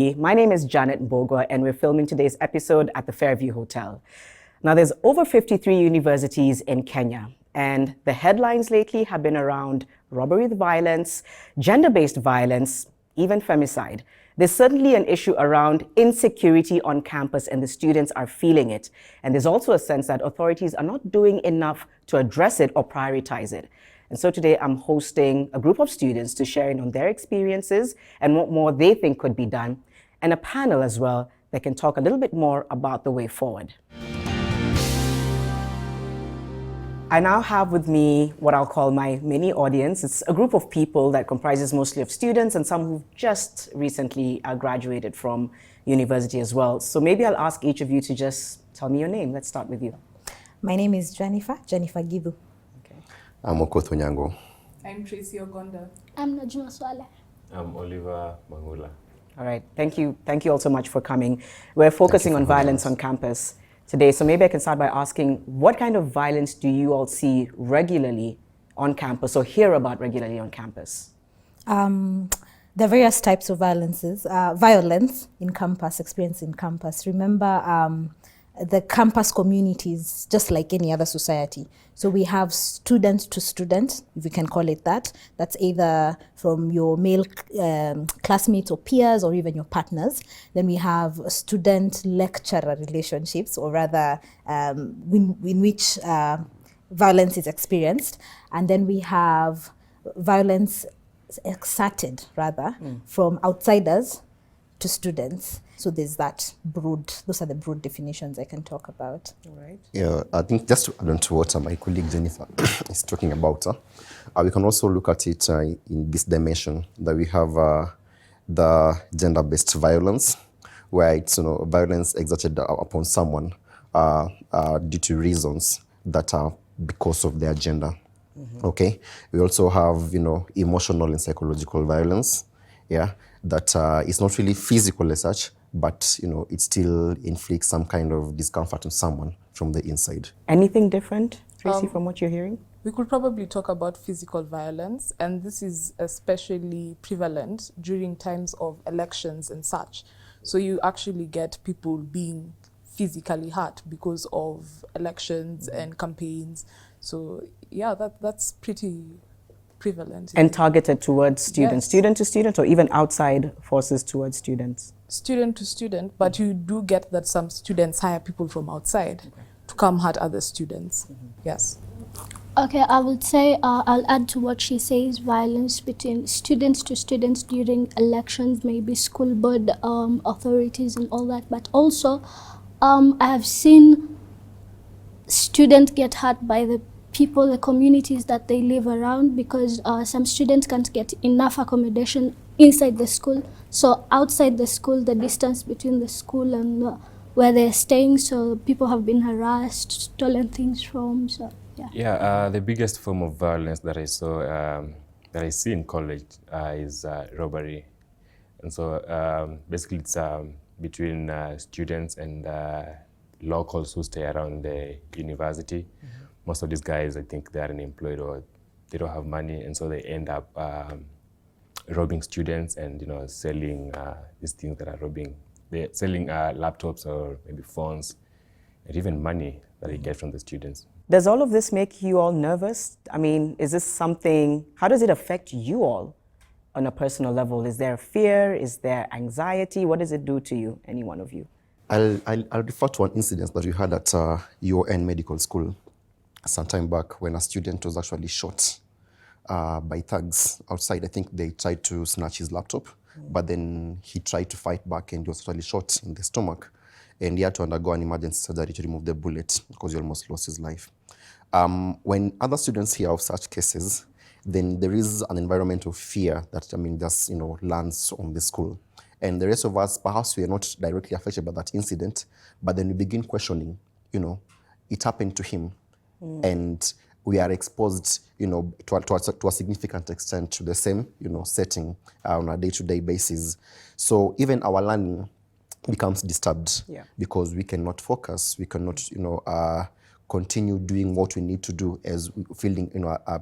My name is Janet Mbogwa, and we're filming today's episode at the Fairview Hotel. Now, there's over 53 universities in Kenya, and the headlines lately have been around robbery with violence, gender-based violence, even femicide. There's certainly an issue around insecurity on campus, and the students are feeling it. And there's also a sense that authorities are not doing enough to address it or prioritize it. And so today I'm hosting a group of students to share in on their experiences and what more they think could be done, and a panel as well that can talk a little bit more about the way forward. I now have with me what I'll call my mini audience. It's a group of people that comprises mostly of students and some who've just recently graduated from university as well. So maybe I'll ask each of you to just tell me your name. Let's start with you. My name is Jennifer Gidu. Okay. I'm Okoth Onyango. I'm Tracy Ogonda. I'm Najuma Swale. I'm Oliver Mangula. All right, thank you all so much for coming. We're focusing on violence on campus today, so maybe I can start by asking, what kind of violence do you all see regularly on campus or hear about regularly on campus? The various types of violence in campus, experience in campus. Remember, the campus community is just like any other society. So we have student to student, if we can call it that. That's either from your male classmates or peers or even your partners. Then we have student-lecturer relationships, or rather in which violence is experienced. And then we have violence exerted, from outsiders to students. So there's that those are the broad definitions I can talk about. All right. Yeah, I think just to add on to what my colleague Jennifer is talking about, we can also look at it in this dimension that we have the gender-based violence, where it's violence exerted upon someone due to reasons that are because of their gender. Mm-hmm. Okay. We also have emotional and psychological violence. Yeah, that is not really physical as such, but it still inflicts some kind of discomfort on someone from the inside. Anything different, Tracy, from what you're hearing? We could probably talk about physical violence, and this is especially prevalent during times of elections and such. So you actually get people being physically hurt because of elections and campaigns. So yeah, that's pretty prevalent. And targeted towards students, Yes. Student to student, or even outside forces towards students? Student to student, but you do get that some students hire people from outside to come hurt other students. Yes. Okay, I would say I'll add to what she says, violence between students to students during elections, maybe school board authorities and all that. But also, I have seen students get hurt by the people, the communities that they live around, because some students can't get enough accommodation inside the school. So outside the school, the distance between the school and where they're staying, so people have been harassed, stolen things from, so yeah. Yeah, the biggest form of violence that I saw, that I see in college is robbery. And so basically it's between students and locals who stay around the university. Mm-hmm. Most of these guys, I think they are unemployed or they don't have money, and so they end up robbing students and selling these things that are robbing. They're selling laptops or maybe phones, and even money that they get from the students. Does all of this make you all nervous? I mean, is this something, how does it affect you all on a personal level? Is there fear? Is there anxiety? What does it do to you, any one of you? I'll refer to an incident that we had at UON Medical School some time back, when a student was actually shot by thugs outside. I think they tried to snatch his laptop, but then he tried to fight back and he was totally shot in the stomach. And he had to undergo an emergency surgery to remove the bullet because he almost lost his life. When other students hear of such cases, then there is an environment of fear that, just, lands on the school. And the rest of us, perhaps we are not directly affected by that incident, but then we begin questioning, it happened to him. And we are exposed, to a significant extent to the same, setting on a day-to-day basis. So even our learning becomes disturbed because we cannot focus, we cannot, continue doing what we need to do as feeling,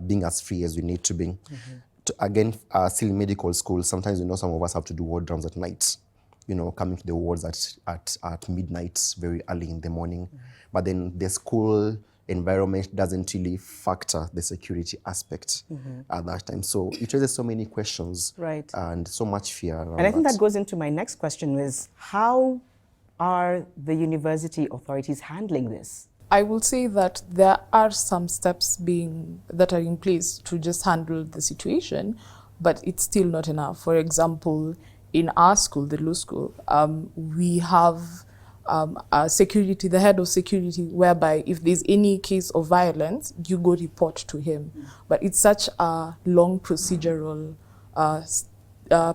being as free as we need to be. Mm-hmm. Again, still in medical school, sometimes some of us have to do ward rounds at night. coming to the wards at midnight, very early in the morning. But then the school environment doesn't really factor the security aspect at that time. So it raises so many questions, right, and so much fear around And I think that goes into my next question, is how are the university authorities handling this? I will say that there are some steps that are in place to just handle the situation, but it's still not enough. For example, in our school, the law school, we have security, the head of security, whereby if there's any case of violence, you go report to him. But it's such a long procedural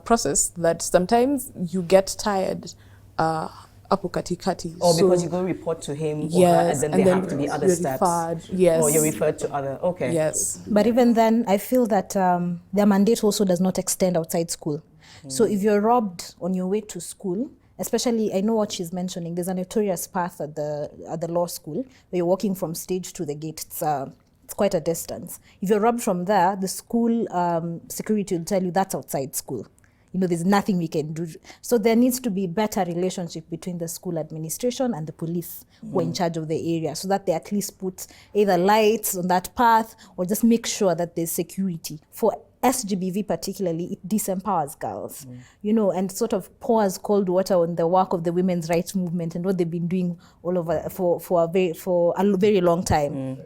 process that sometimes you get tired. Or because you go report to him, yes, and then there have to be other steps. Referred, yes. Or you're referred to other, okay. Yes. But even then, I feel that their mandate also does not extend outside school. So if you're robbed on your way to school, especially, I know what she's mentioning, there's a notorious path at the law school where you're walking from stage to the gate. It's quite a distance. If you're robbed from there, the school security will tell you that's outside school. There's nothing we can do. So there needs to be better relationship between the school administration and the police who are in charge of the area, so that they at least put either lights on that path or just make sure that there's security. For SGBV particularly, it disempowers girls, and sort of pours cold water on the work of the women's rights movement and what they've been doing all over for a very long time.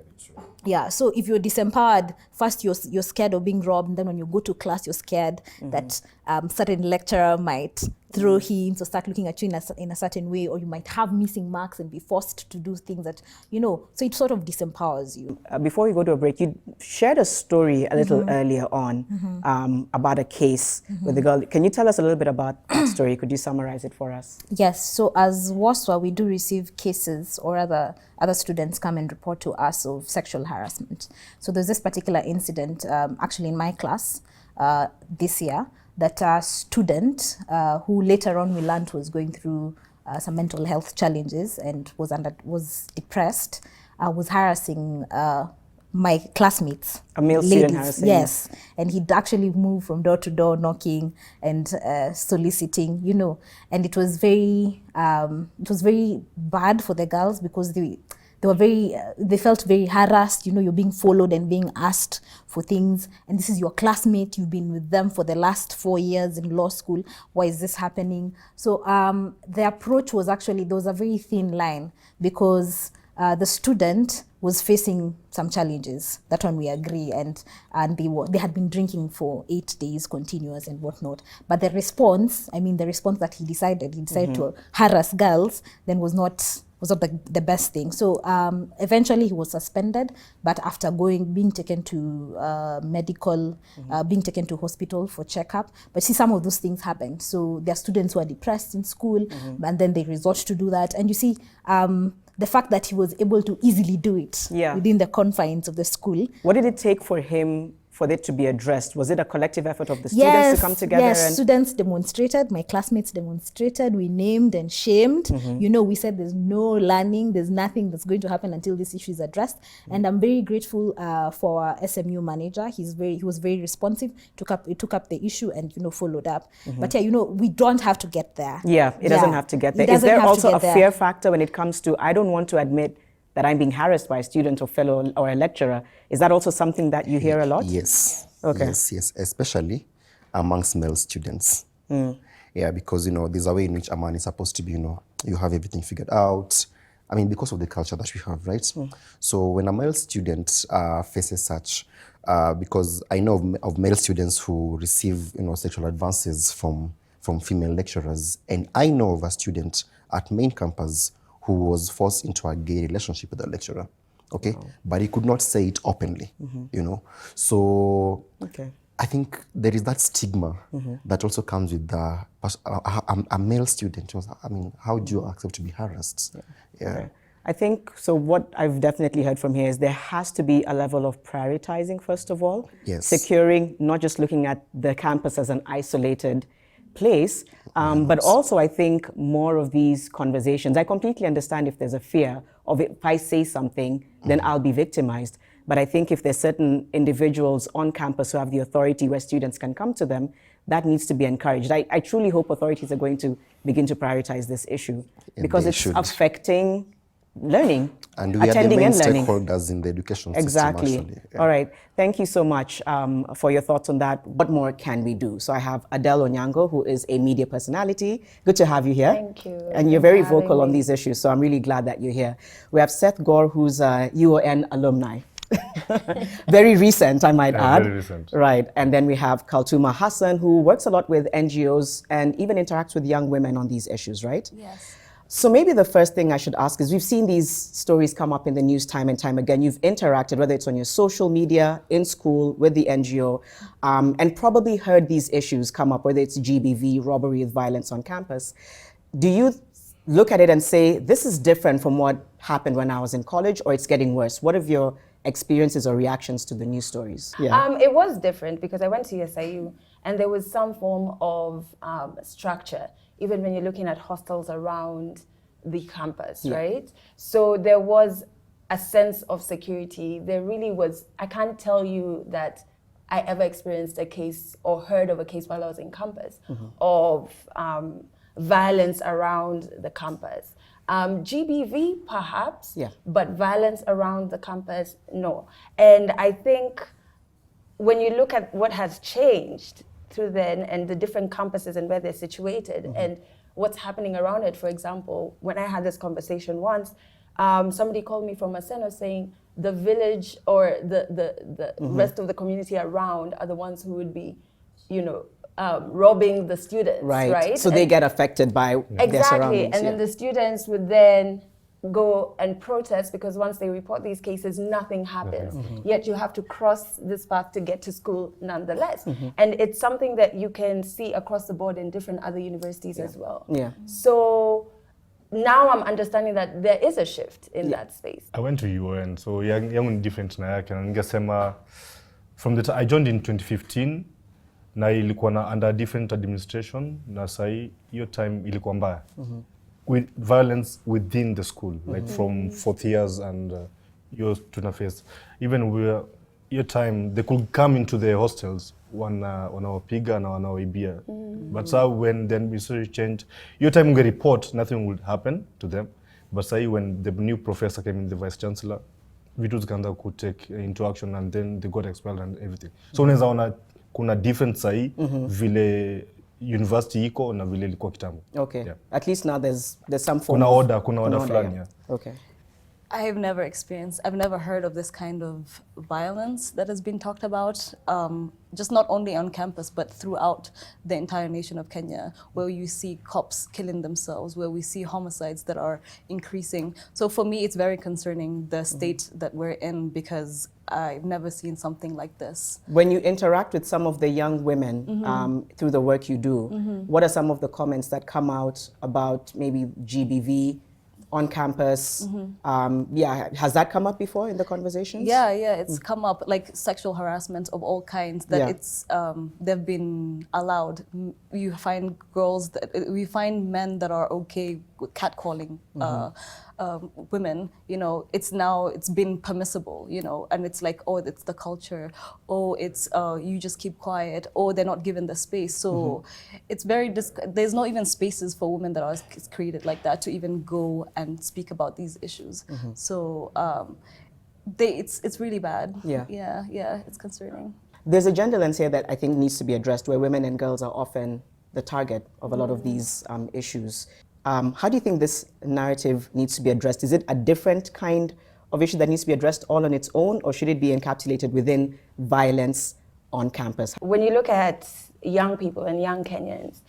Yeah, so if you're disempowered, first you're scared of being robbed, and then when you go to class, you're scared that certain lecturer might throw hints or start looking at you in a certain way, or you might have missing marks and be forced to do things that, so it sort of disempowers you. Before we go to a break, you shared a story a little earlier on about a case with a girl. Can you tell us a little bit about that story? Could you summarize it for us? Yes, so as WASWA, we do receive cases, or other students come and report to us of sexual harassment. So there's this particular incident, actually in my class this year, that a student who later on we learned was going through some mental health challenges and was depressed, was harassing my classmates. A male student harassing? Yes, and he'd actually moved from door to door knocking and soliciting, and it was very bad for the girls, because they felt very harassed. You're being followed and being asked for things, and this is your classmate, you've been with them for the last 4 years in law school, why is this happening? So the approach was actually, there was a very thin line, because the student was facing some challenges. That one we agree, and they had been drinking for 8 days continuous and whatnot. But the response that he decided to harass girls, then was not the best thing. So eventually he was suspended, but after being taken to being taken to hospital for checkup. But see, some of those things happen. So there are students who are depressed in school, and then they resort to do that. And you see, the fact that he was able to easily do it within the confines of the school. What did it take for it to be addressed? Was it a collective effort of the students to come together? Yes, students demonstrated, my classmates demonstrated, we named and shamed. We said there's no learning, there's nothing that's going to happen until this issue is addressed. And I'm very grateful for our SMU manager. He was very responsive, took up the issue and followed up. But we don't have to get there. Yeah, it doesn't have to get there. Is there also a fear factor when it comes to, I don't want to admit that I'm being harassed by a student or fellow or a lecturer? Is that also something that you hear a lot? Yes. Okay. Yes, especially amongst male students. Yeah, because, there's a way in which a man is supposed to be, you have everything figured out. Because of the culture that we have, right? So when a male student faces such, because I know of male students who receive, sexual advances from female lecturers, and I know of a student at main campus who was forced into a gay relationship with a lecturer, okay? Oh. But he could not say it openly, So I think there is that stigma that also comes with a male student. How do you accept to be harassed? Yeah. Okay. I think, so what I've definitely heard from here is there has to be a level of prioritizing, first of all. Yes. Securing, not just looking at the campus as an isolated place, but also I think more of these conversations. I completely understand if there's a fear of if I say something, then I'll be victimized. But I think if there's certain individuals on campus who have the authority where students can come to them, that needs to be encouraged. I truly hope authorities are going to begin to prioritize this issue because they it's should. affecting learning, And we are the attending main and learning. stakeholders in the education Exactly. system, actually. Yeah. All right. Thank you so much for your thoughts on that. What more can we do? So I have Adele Onyango, who is a media personality. Good to have you here. Thank you. And you're Thanks very for having vocal on me. these issues, so I'm really glad that you're here. We have Seth Gore, who's a UON alumni. Very recent, I might add. Very recent. Right. And then we have Kaltuma Hassan, who works a lot with NGOs and even interacts with young women on these issues, right? Yes. So maybe the first thing I should ask is, we've seen these stories come up in the news time and time again. You've interacted, whether it's on your social media, in school, with the NGO, and probably heard these issues come up, whether it's GBV, robbery with violence on campus. Do you look at it and say, this is different from what happened when I was in college, or it's getting worse? What are your experiences or reactions to the news stories? It was different because I went to SIU and there was some form of structure, even when you're looking at hostels around the campus, right? So there was a sense of security. There really was. I can't tell you that I ever experienced a case or heard of a case while I was in campus of violence around the campus. GBV perhaps, but violence around the campus, no. And I think when you look at what has changed through then and the different campuses and where they're situated and what's happening around it, for example, when I had this conversation once, somebody called me from Maseno saying the village or the rest of the community around are the ones who would be, robbing the students, right? So they get affected by their Exactly, surroundings. and then the students would then go and protest because once they report these cases, nothing happens. Yet you have to cross this path to get to school nonetheless. And it's something that you can see across the board in different other universities as well. So now I'm understanding that there is a shift in that space. I went to UN, so young different na yake, na ningesema from the I joined in 2015 na ilikuwa na under different administration na sahi hiyo time ilikuwa mbaya. With violence within the school, like from 4th years and you're tuna face. Even your time, they could come into the hostels wanawapiga na wanawaibia. But so when then we saw change, your time will report, nothing would happen to them. But say when the new professor came in, the vice chancellor, vitu zikaanza could take into action and then they got expelled and everything. So unaweza ona kuna different sahi vile university iko na vile ilikuwa kitambo. Okay. Yeah. At least now there's some form kuna order fulani. Yeah. Okay. I've never heard of this kind of violence that has been talked about, just not only on campus, but throughout the entire nation of Kenya, where you see cops killing themselves, where we see homicides that are increasing. So for me, it's very concerning, the state that we're in, because I've never seen something like this. When you interact with some of the young women through the work you do, what are some of the comments that come out about maybe GBV on campus? Has that come up before in the conversations? Yeah, it's come up, like sexual harassment of all kinds, that it's they've been allowed. You find we find men that are okay with catcalling women, it's been permissible, and it's like, oh, it's the culture, oh, it's you just keep quiet, or they're not given the space. So it's very there's not even spaces for women that are created like that to even go and speak about these issues. So it's really bad. Yeah, it's concerning. There's a gender lens here that I think needs to be addressed, where women and girls are often the target of a lot of these issues. How do you think this narrative needs to be addressed? Is it a different kind of issue that needs to be addressed all on its own, or should it be encapsulated within violence on campus? When you look at young people and young Kenyans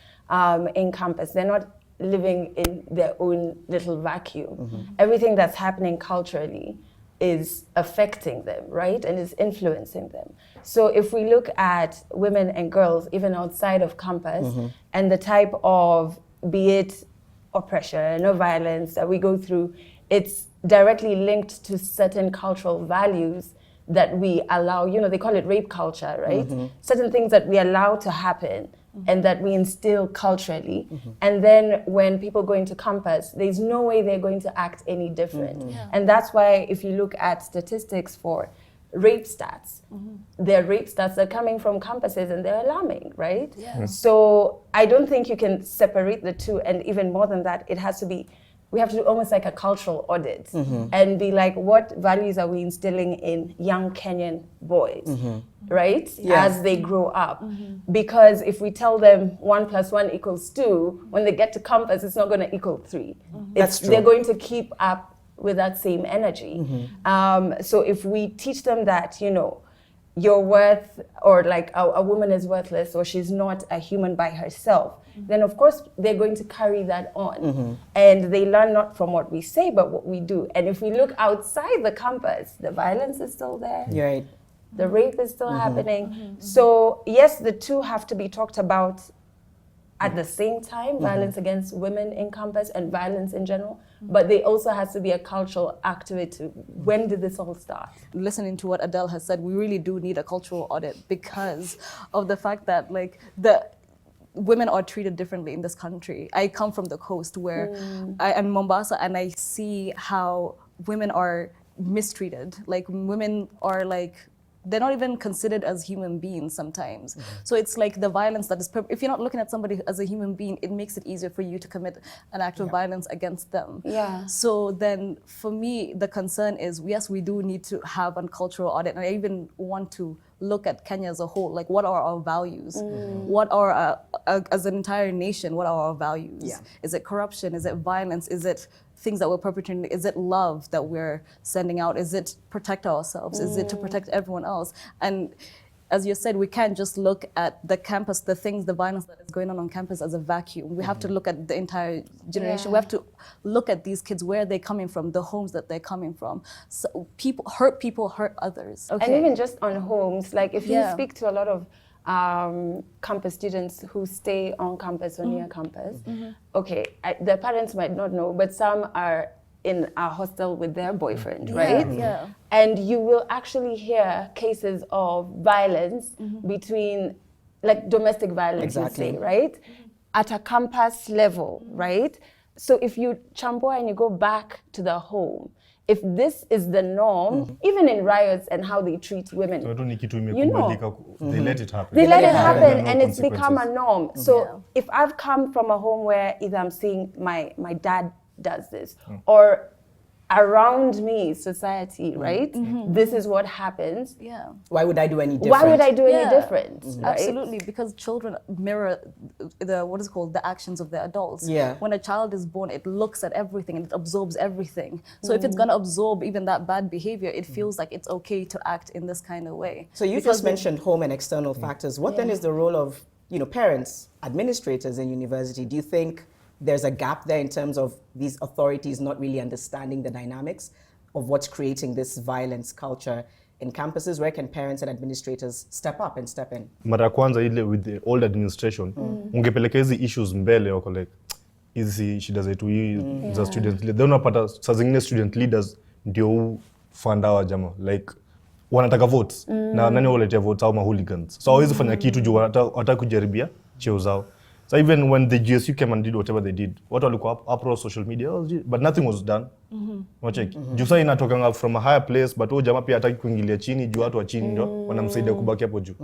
in campus, they're not living in their own little vacuum. Everything that's happening culturally is affecting them, right? And is influencing them. So if we look at women and girls, even outside of campus, and the type of, be it oppression or violence that we go through, it's directly linked to certain cultural values that we allow, they call it rape culture, right? Certain things that we allow to happen and that we instill culturally. And then when people go into campus, there's no way they're going to act any different. And that's why if you look at statistics for rape stats. Their rape stats are coming from campuses and they're alarming, right? Yeah. So I don't think you can separate the two. And even more than that, it has to be, we have to do almost like a cultural audit and be like, what values are we instilling in young Kenyan boys, right? As they grow up. Because if we tell them 1 + 1 = 2, when they get to campus, it's not going to equal 3. That's true. They're going to keep up with that same energy. So if we teach them that, you know, your worth, or like a woman is worthless, or she's not a human by herself, then of course they're going to carry that on. And they learn not from what we say, but what we do. And if we look outside the campus, the violence is still there. Right. The rape is still happening. So yes, the two have to be talked about at the same time, violence against women in campus and violence in general, but there also has to be a cultural activity. When did this all start? Listening to what Adele has said, we really do need a cultural audit because of the fact that like the women are treated differently in this country. I come from the coast where I'm Mombasa, and I see how women are mistreated. Like women are like, they're not even considered as human beings sometimes. So it's like the violence that is, if you're not looking at somebody as a human being, it makes it easier for you to commit an act of violence against them. So then for me, the concern is, yes, we do need to have a cultural audit. And I even want to look at Kenya as a whole. Like, what are our values? What are, as an entire nation, what are our values? Is it corruption? Is it violence? Is it things that we're perpetrating? Is it love that we're sending out? Is it protect ourselves? Is it to protect everyone else? And as you said, we can't just look at the campus, the things, the violence that is going on campus as a vacuum. We have to look at the entire generation. We have to look at these kids, where they're coming from, the homes that they're coming from. So people hurt others. And even just on homes, like if you speak to a lot of campus students who stay on campus or near campus, their parents might not know, but some are in a hostel with their boyfriend, right? And you will actually hear cases of violence between, like domestic violence, let's say, right? At a campus level, right? So if you chambua and you go back to the home, if this is the norm, even in riots and how they treat women, you know, they let it happen. They let it happen, and it's become a norm. So if I've come from a home where either I'm seeing my dad does this, or around me, society, right? This is what happens. Why would I do any different? Why would I do any different? Right? Absolutely, because children mirror the actions of the adults. When a child is born, it looks at everything and it absorbs everything. So if it's gonna absorb even that bad behavior, it feels like it's okay to act in this kind of way. So you just mentioned home and external factors. What then is the role of, you know, parents, administrators in university? Do you think there's a gap there in terms of these authorities not really understanding the dynamics of what's creating this violence culture in campuses? Where can parents and administrators step up and step in? Mara kwanza ile with the old administration, ungepeleka hizi issues mbele, wako like hizi shida zetu hii za student leaders. Then unapata saa zingine student leaders ndio funda wa jamaa, like wanataka votes na nani waletea votes au hooligans. So hawezi fanya kitu juu wataka kujaribia cheo zao. So even when the GSU came and did whatever they did, what walikuwa uproar social media, but nothing was done. Wacheki. Juu sasa inatoka from a higher place, but huyo jamaa pia hataki kuingilia chini, juu watu wa chini ndio wanamsaidia kubaki hapo juu.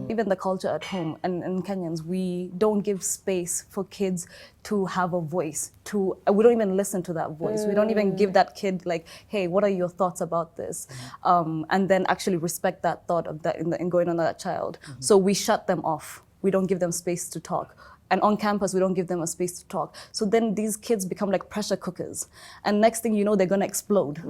Even the culture at home and Kenyans, we don't give space for kids to have a voice. We don't even listen to that voice. We don't even give that kid like, hey, what are your thoughts about this? And then actually respect that thought of that in going on that child. So we shut them off. We don't give them space to talk. And on campus, we don't give them a space to talk. So then these kids become like pressure cookers. And next thing you know, they're gonna explode.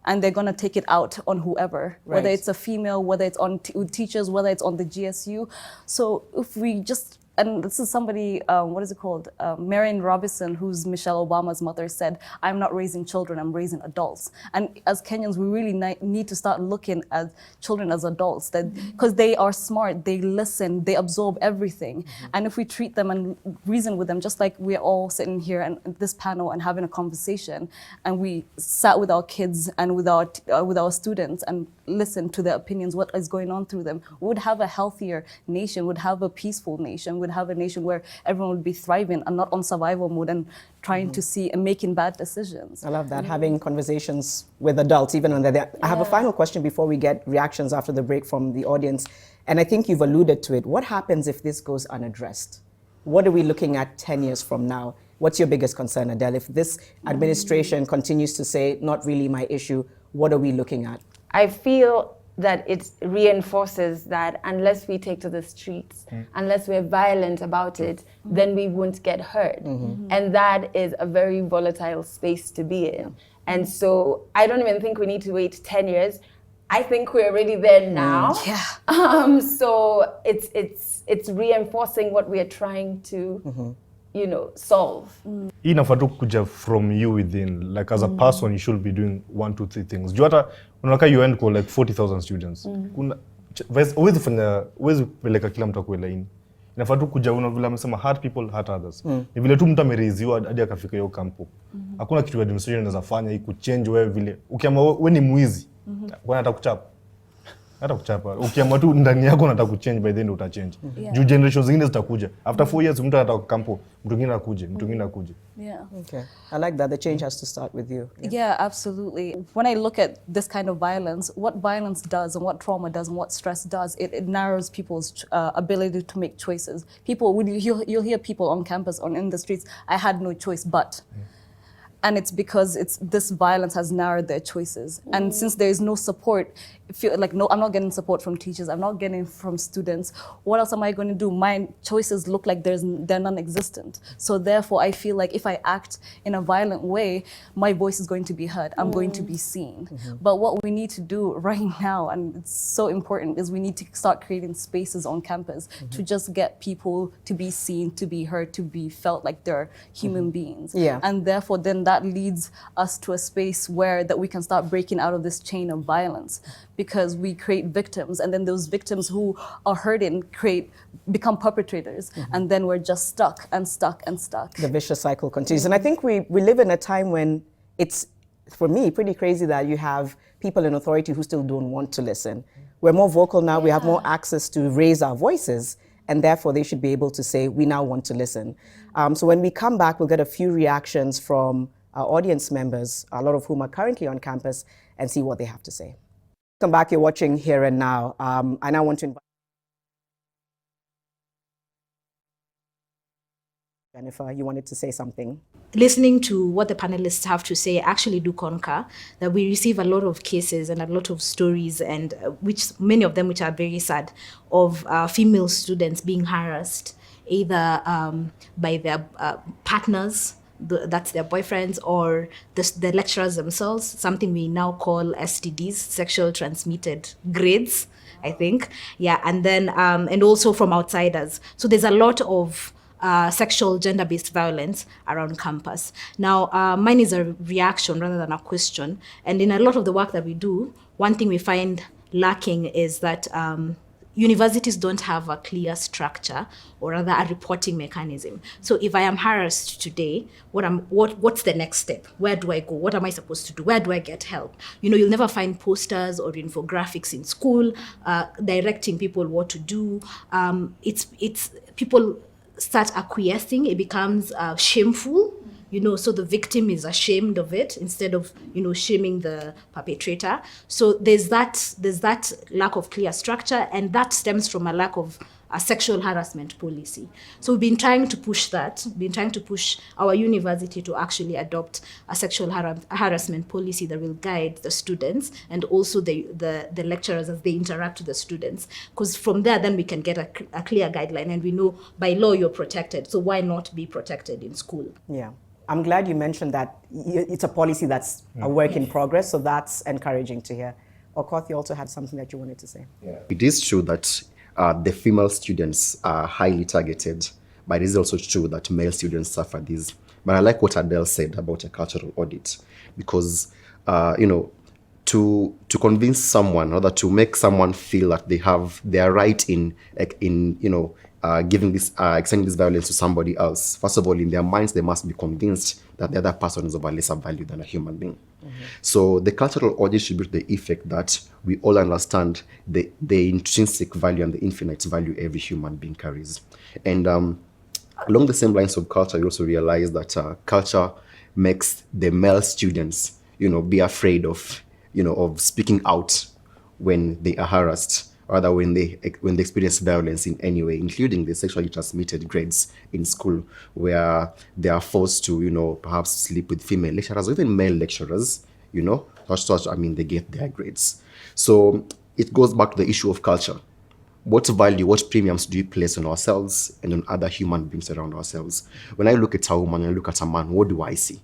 And they're gonna take it out on whoever, whether it's a female, whether it's on teachers, whether it's on the GSU. So if we just, and this is somebody, what is it called? Marion Robinson, who's Michelle Obama's mother, said, I'm not raising children, I'm raising adults. And as Kenyans, we really need to start looking at children as adults, because they are smart, they listen, they absorb everything. And if we treat them and reason with them, just like we're all sitting here and this panel and having a conversation, and we sat with our kids and with our students and listen to their opinions, what is going on through them, we would have a healthier nation, would have a peaceful nation, would have a nation where everyone would be thriving and not on survival mode and trying to see and making bad decisions. I love that, having conversations with adults, even when they're there. I have a final question before we get reactions after the break from the audience. And I think you've alluded to it. What happens if this goes unaddressed? What are we looking at 10 years from now? What's your biggest concern, Adele? If this administration continues to say, not really my issue, what are we looking at? I feel that it reinforces that unless we take to the streets, unless we're violent about it, then we won't get heard. And that is a very volatile space to be in. And so I don't even think we need to wait 10 years. I think we're already there now. So it's reinforcing what we are trying to solve. Inafaa tu kuja from you within, like as a person you should be doing 1, 2, 3 things. Juu hata unaka you end kwa like 40,000 students. Huwezi peleka kila mtu kwa line. Inafaa tu kuja vile amesema hurt people hurt others. Ni vile tu mtu amereziwa hadi akafika hiyo kampo. Hakuna kitu administration inaweza fanya hii kuchange wewe vile. Ukiamua wewe ni mwizi, bwana atakuchapa. Hata kuchapa. Ukiamua tu ndani yako unataka kuchange, by the end utachange. Juu generations zingine zitakuja. After 4 years mtu anataka kampo, mtu mwingine akuje. Okay. I like that. The change has to start with you. Yeah, absolutely. When I look at this kind of violence, what violence does and what trauma does and what stress does, it narrows people's ability to make choices. You'll hear people on campus or in the streets, I had no choice but. And it's because this violence has narrowed their choices. And since there is no support, I'm not getting support from teachers, I'm not getting from students, what else am I going to do? My choices look like they're non-existent. So therefore, I feel like if I act in a violent way, my voice is going to be heard, I'm going to be seen. But what we need to do right now, and it's so important, is we need to start creating spaces on campus to just get people to be seen, to be heard, to be felt like they're human beings. And therefore, then that leads us to a space where that we can start breaking out of this chain of violence, because we create victims, and then those victims who are hurting become perpetrators, and then we're just stuck and stuck and stuck. The vicious cycle continues. And I think we live in a time when it's, for me, pretty crazy that you have people in authority who still don't want to listen. We're more vocal now, we have more access to raise our voices, and therefore they should be able to say, we now want to listen. So when we come back, we'll get a few reactions from our audience members, a lot of whom are currently on campus, and see what they have to say. Welcome back, you're watching Here and Now. I now want to invite Jennifer, you wanted to say something. Listening to what the panelists have to say, I actually do concur that we receive a lot of cases and a lot of stories, and many of them which are very sad, of female students being harassed either by their partners, that's their boyfriends, or the lecturers themselves, something we now call STDs, sexual transmitted grades, I think. Yeah, and then, and also from outsiders. So there's a lot of sexual gender-based violence around campus. Now, mine is a reaction rather than a question. And in a lot of the work that we do, one thing we find lacking is that universities don't have a clear structure, or rather a reporting mechanism. So if I am harassed today, what's the next step? Where do I go? What am I supposed to do? Where do I get help? You'll never find posters or infographics in school directing people what to do. It's people start acquiescing. It becomes shameful. So the victim is ashamed of it instead of, shaming the perpetrator. So there's that lack of clear structure, and that stems from a lack of a sexual harassment policy. So we've been trying to push our university to actually adopt a sexual harassment policy that will guide the students and also the lecturers as they interact with the students. Because from there, then we can get a clear guideline, and we know by law you're protected. So why not be protected in school? Yeah. I'm glad you mentioned that it's a policy that's a work in progress, so that's encouraging to hear. Okoth, you also had something that you wanted to say. It is true that the female students are highly targeted, but it is also true that male students suffer these. But I like what Adele said about a cultural audit, because to convince someone, or to make someone feel that they are right in extending this violence to somebody else, first of all, in their minds, they must be convinced that the other person is of a lesser value than a human being. So the cultural audit should be to the effect that we all understand the intrinsic value and the infinite value every human being carries. And along the same lines of culture, we also realize that culture makes the male students, be afraid of, of speaking out when they are harassed, or rather when they experience violence in any way, including the sexually transmitted grades in school, where they are forced to, perhaps sleep with female lecturers or even male lecturers, they get their grades. So it goes back to the issue of culture. What value, what premiums do we place on ourselves and on other human beings around ourselves? When I look at a woman and I look at a man, what do I see?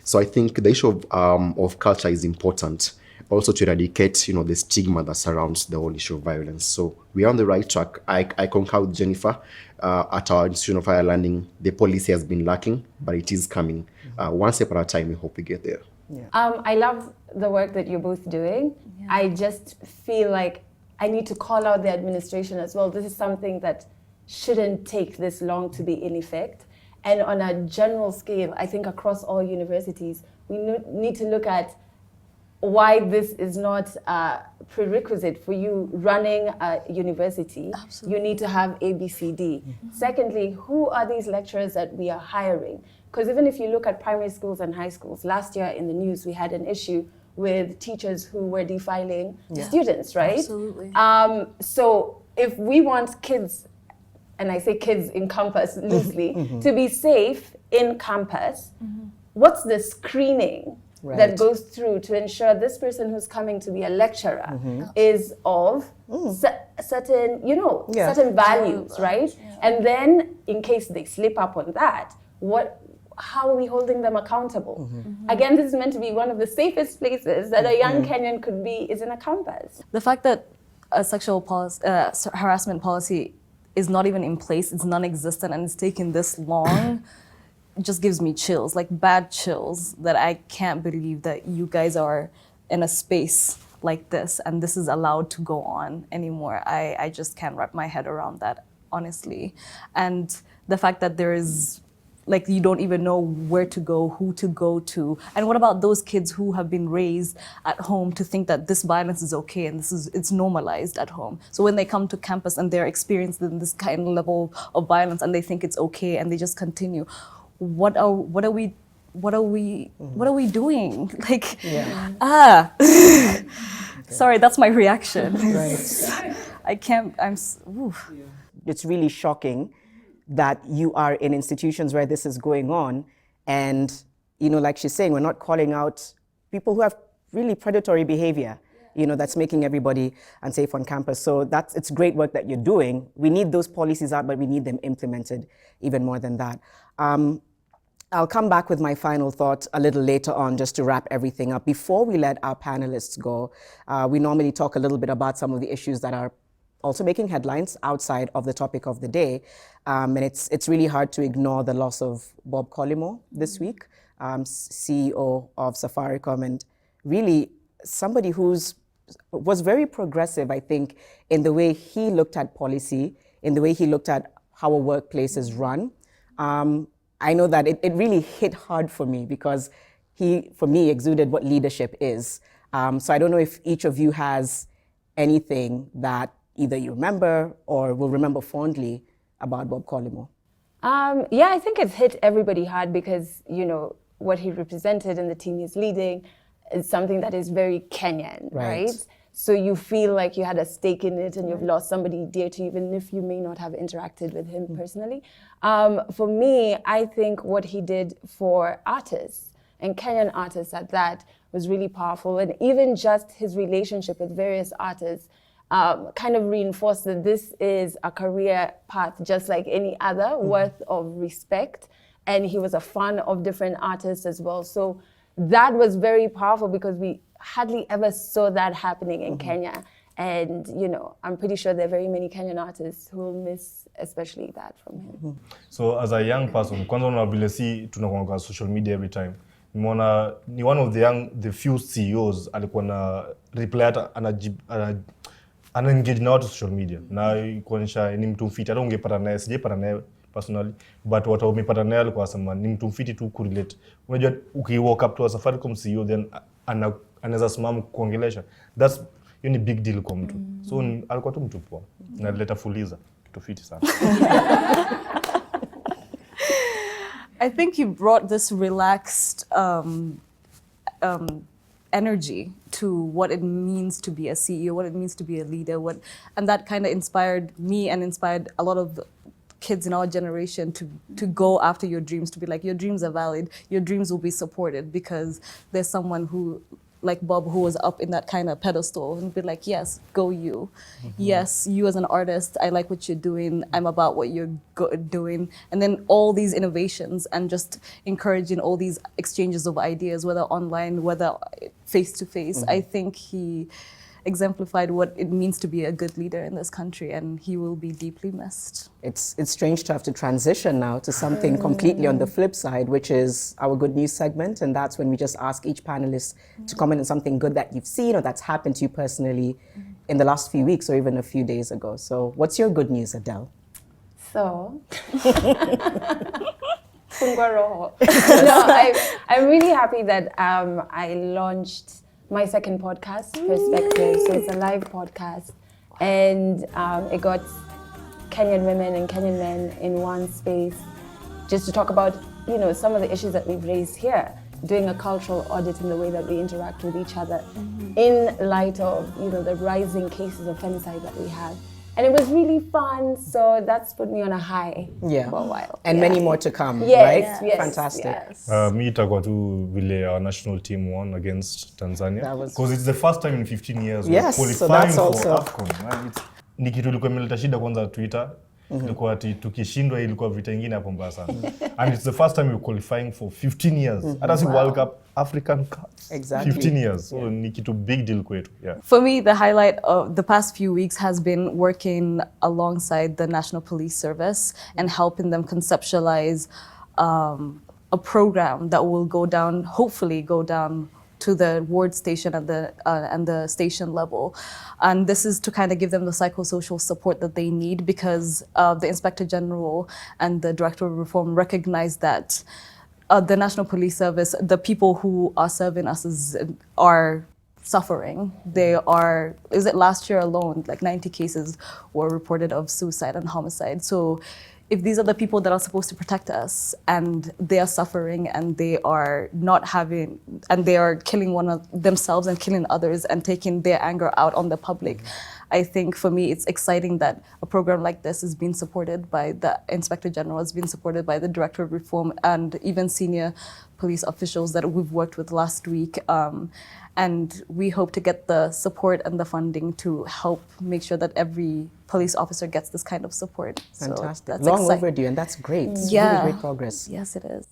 So I think the issue of culture is important, also to eradicate, the stigma that surrounds the whole issue of violence. So we are on the right track. I concur with Jennifer. At our Institution of Higher Learning, the policy has been lacking, but it is coming. One step at a time, we hope we get there. Yeah. I love the work that you're both doing. Yeah. I just feel like I need to call out the administration as well. This is something that shouldn't take this long to be in effect. And on a general scale, I think across all universities, we need to look at why this is not a prerequisite for you running a university. Absolutely. You need to have A, B, C, D. Secondly, who are these lecturers that we are hiring? Because even if you look at primary schools and high schools, last year in the news, we had an issue with teachers who were defiling students, right? Absolutely. So if we want kids, and I say kids in campus loosely, to be safe in campus, what's the screening that goes through to ensure this person who's coming to be a lecturer is of certain, certain values, right? Yeah. And then in case they slip up on that, how are we holding them accountable? Again, this is meant to be one of the safest places that a young Kenyan could be, is in a campus. The fact that a sexual harassment policy is not even in place, it's non-existent, and it's taken this long, just gives me chills, like bad chills, that I can't believe that you guys are in a space like this and this is allowed to go on anymore. I just can't wrap my head around that, honestly. And the fact that there is, like, you don't even know where to go, who to go to. And what about those kids who have been raised at home to think that this violence is okay and it's normalized at home? So when they come to campus and they're experiencing this kind of level of violence and they think it's okay and they just continue, what are we doing? Like, sorry, that's my reaction. Right. I can't. It's really shocking that you are in institutions where this is going on, and like she's saying, we're not calling out people who have really predatory behavior, that's making everybody unsafe on campus. So it's great work that you're doing. We need those policies out, but we need them implemented even more than that. I'll come back with my final thought a little later on, just to wrap everything up. Before we let our panelists go, we normally talk a little bit about some of the issues that are also making headlines outside of the topic of the day. And it's really hard to ignore the loss of Bob Collymore this week, CEO of Safaricom, and really somebody was very progressive, I think, in the way he looked at policy, in the way he looked at how a workplace is run. I know that it really hit hard for me because he, for me, exuded what leadership is. So I don't know if each of you has anything that either you remember or will remember fondly about Bob Collymore. I think it's hit everybody hard because, what he represented and the team he's leading is something that is very Kenyan, right? So you feel like you had a stake in it and you've lost somebody dear to you, even if you may not have interacted with him personally. For me, I think what he did for artists, and Kenyan artists at that, was really powerful. And even just his relationship with various artists kind of reinforced that this is a career path just like any other, worth of respect. And he was a fan of different artists as well. So that was very powerful because we hardly ever saw that happening in Kenya. And, I'm pretty sure there are very many Kenyan artists who will miss especially that from him. So as a young person, kwanza unavile si tunakuanga social media every time. Nimeona ni one of the few CEOs alikuwa na reply ana engage na watu social media na kuonyesha ni mtu mfiti. Hata ungepata naye, sijapata naye personally, but watu wamepata naye alikuwa asema ni mtu mfiti tu kurelate. Unajua ukiwalk up to a Safaricom CEO then anaweza simama kuongelesha, that's ni big deal kwa mtu. So alikuwa tu mtu poa na leta fuliza kitu fiti sana. I think he brought this relaxed energy to what it means to be a CEO, what it means to be a leader, and that kind of inspired me and inspired a lot of kids in our generation to go after your dreams, to be like, your dreams are valid, your dreams will be supported because there's someone who, like Bob, who was up in that kind of pedestal and be like, yes, go you. Yes, you as an artist, I like what you're doing. I'm about what you're doing. And then all these innovations and just encouraging all these exchanges of ideas, whether online, whether face-to-face. I think he exemplified what it means to be a good leader in this country, and he will be deeply missed. It's strange to have to transition now to something completely on the flip side, which is our good news segment, and that's when we just ask each panelist to comment on something good that you've seen or that's happened to you personally in the last few weeks or even a few days ago. So what's your good news, Adele? So, I'm really happy that I launched my second podcast, Perspective. So it's a live podcast, and it got Kenyan women and Kenyan men in one space, just to talk about, some of the issues that we've raised here, doing a cultural audit in the way that we interact with each other, in light of, the rising cases of femicide that we have. And it was really fun, so that's put me on a high for a while. And many more to come, yes, right? Yes, fantastic. Yes. Me itakuwa tu vile our national team won against Tanzania, because it's the first time in 15 years we're qualifying for AFCON. Ni kitu ilikuwa imeleta shida kwanza Twitter. Ilikuwa ati tukishindwa ilikuwa vita nyingine hapo mbaya sana. And it's the first time we're qualifying for 15 years. Hata si World Cup, African Cup. Exactly. 15 years. So ni kitu big deal kwetu. Yeah. For me, the highlight of the past few weeks has been working alongside the National Police Service and helping them conceptualize a program that will hopefully go down to the ward station and the station level. And this is to kind of give them the psychosocial support that they need, because the Inspector General and the Director of Reform recognize that the National Police Service, the people who are serving us are suffering. Is it last year alone, like 90 cases were reported of suicide and homicide. So if these are the people that are supposed to protect us and they are suffering and they are they are killing themselves and killing others and taking their anger out on the public, I think for me it's exciting that a program like this is being supported by the Inspector General, has been supported by the Director of Reform and even senior police officials that we've worked with last week. And we hope to get the support and the funding to help make sure that every police officer gets this kind of support. Fantastic. So that's long overdue, and that's great. It's really great progress. Yes, it is.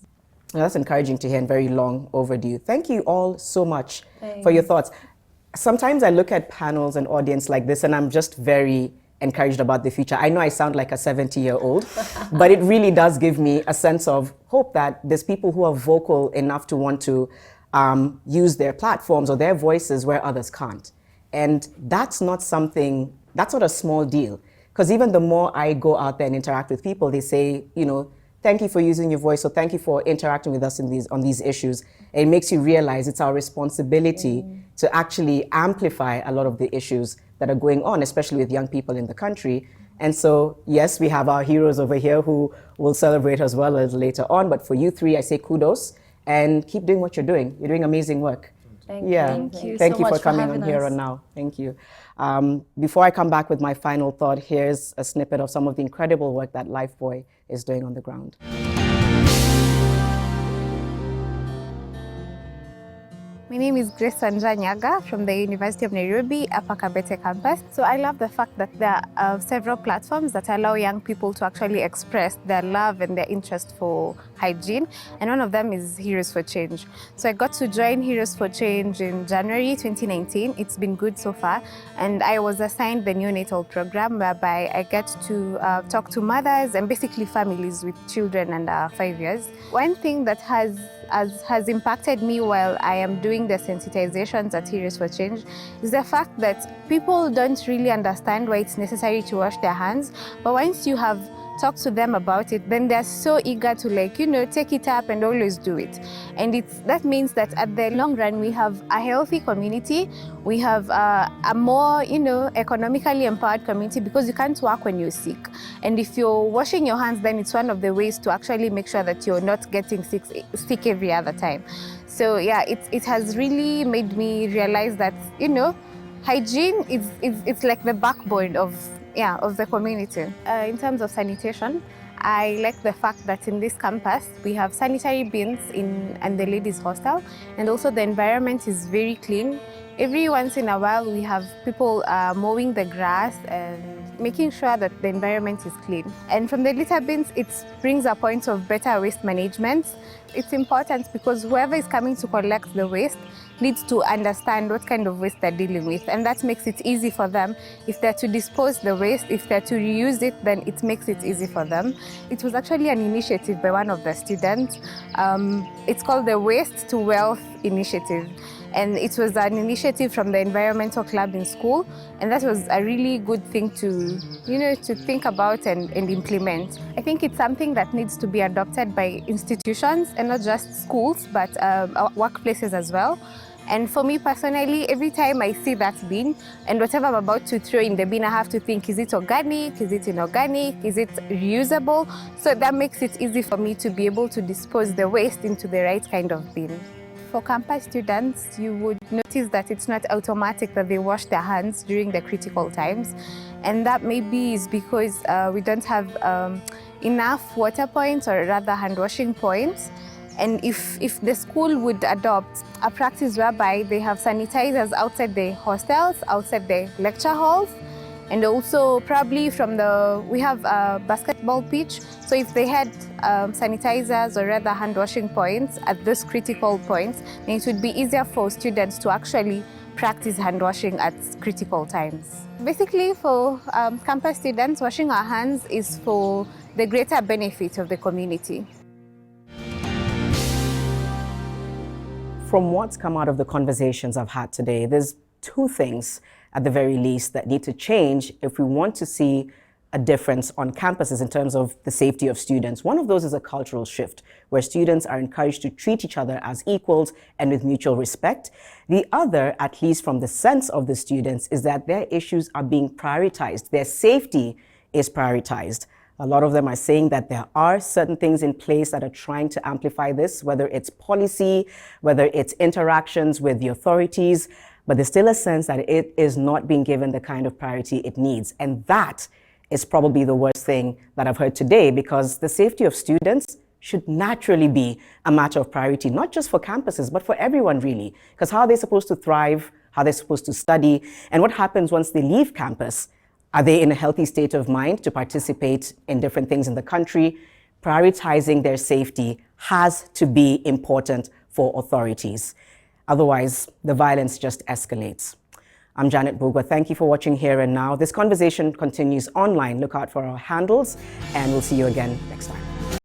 Well, that's encouraging to hear and very long overdue. Thank you all so much for your thoughts. Sometimes I look at panels and audience like this and I'm just very encouraged about the future. I know I sound like a 70-year-old, but it really does give me a sense of hope that there's people who are vocal enough to want to use their platforms or their voices where others can't. And that's not a small deal. Because even the more I go out there and interact with people, they say, thank you for using your voice, or thank you for interacting with us on these issues. It makes you realize it's our responsibility to actually amplify a lot of the issues that are going on, especially with young people in the country. And so, yes, we have our heroes over here who will celebrate as well as later on. But for you three, I say kudos and keep doing what you're doing. You're doing amazing work. Thank you. Thank so you for much coming having on here us. and now. Thank you. Before I come back with my final thought, here's a snippet of some of the incredible work that Lifeboy is doing on the ground. My name is Grace Sanja Nyaga from the University of Nairobi, Upper Kabete campus. So I love the fact that there are several platforms that allow young people to actually express their love and their interest for hygiene. And one of them is Heroes for Change. So I got to join Heroes for Change in January 2019. It's been good so far. And I was assigned the neonatal program, whereby I get to talk to mothers and basically families with children under 5 years. One thing that has impacted me while I am doing doing the sensitizations at Heroes for Change is the fact that people don't really understand why it's necessary to wash their hands. But once you have talk to them about it, then they're so eager to take it up and always do it. And that means that at the long run, we have a healthy community. We have a more, economically empowered community, because you can't work when you're sick. And if you're washing your hands, then it's one of the ways to actually make sure that you're not getting sick every other time. So yeah, it has really made me realize that, hygiene it's like the backbone of the community. In terms of sanitation, I like the fact that in this campus we have sanitary bins in the ladies' hostel, and also the environment is very clean. Every once in a while we have people mowing the grass and making sure that the environment is clean. And from the litter bins, it brings a point of better waste management. It's important because whoever is coming to collect the waste needs to understand what kind of waste they're dealing with, and that makes it easy for them. If they're to dispose the waste, if they're to reuse it, then it makes it easy for them. It was actually an initiative by one of the students. It's called the Waste to Wealth Initiative, and it was an initiative from the environmental club in school, and that was a really good thing to think about and implement. I think it's something that needs to be adopted by institutions, and not just schools, but workplaces as well. And for me personally, every time I see that bin and whatever I'm about to throw in the bin, I have to think, is it organic? Is it inorganic? Is it reusable? So that makes it easy for me to be able to dispose the waste into the right kind of bin. For campus students, you would notice that it's not automatic that they wash their hands during the critical times. And that maybe is because we don't have enough water points, or rather hand washing points. And if the school would adopt a practice whereby they have sanitizers outside the hostels, outside the lecture halls, and also probably we have a basketball pitch. So if they had sanitizers, or rather hand washing points at those critical points, then it would be easier for students to actually practice hand washing at critical times. Basically, for campus students, washing our hands is for the greater benefit of the community. From what's come out of the conversations I've had today, there's two things at the very least that need to change if we want to see a difference on campuses in terms of the safety of students. One of those is a cultural shift where students are encouraged to treat each other as equals and with mutual respect. The other, at least from the sense of the students, is that their issues are being prioritized. Their safety is prioritized. A lot of them are saying that there are certain things in place that are trying to amplify this, whether it's policy, whether it's interactions with the authorities, but there's still a sense that it is not being given the kind of priority it needs. And that is probably the worst thing that I've heard today, because the safety of students should naturally be a matter of priority, not just for campuses, but for everyone really. Because how are they supposed to thrive? How are they supposed to study? And what happens once they leave campus? Are they in a healthy state of mind to participate in different things in the country? Prioritizing their safety has to be important for authorities. Otherwise, the violence just escalates. I'm Janet Bogwa. Thank you for watching Here and Now. This conversation continues online. Look out for our handles, and we'll see you again next time.